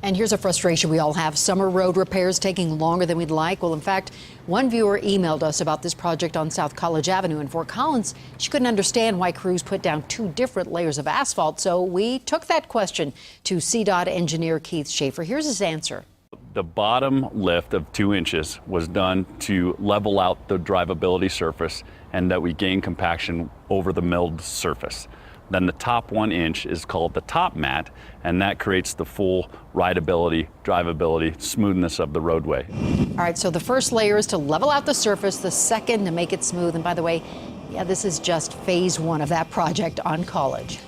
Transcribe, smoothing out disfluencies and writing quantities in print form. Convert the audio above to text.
And here's a frustration we all have. Summer road repairs taking longer than we'd like. Well, in fact, one viewer emailed us about this project on South College Avenue in Fort Collins. She couldn't understand why crews put down 2 different layers of asphalt. So we took that question to CDOT engineer Keith Schaefer. Here's his answer. The bottom lift of 2 inches was done to level out the drivability surface and that we gain compaction over the milled surface. Then the top 1 inch is called the top mat, and that creates the full rideability, drivability, smoothness of the roadway. All right, so the first layer is to level out the surface, the second to make it smooth. And by the way, yeah, this is just phase 1 of that project on College.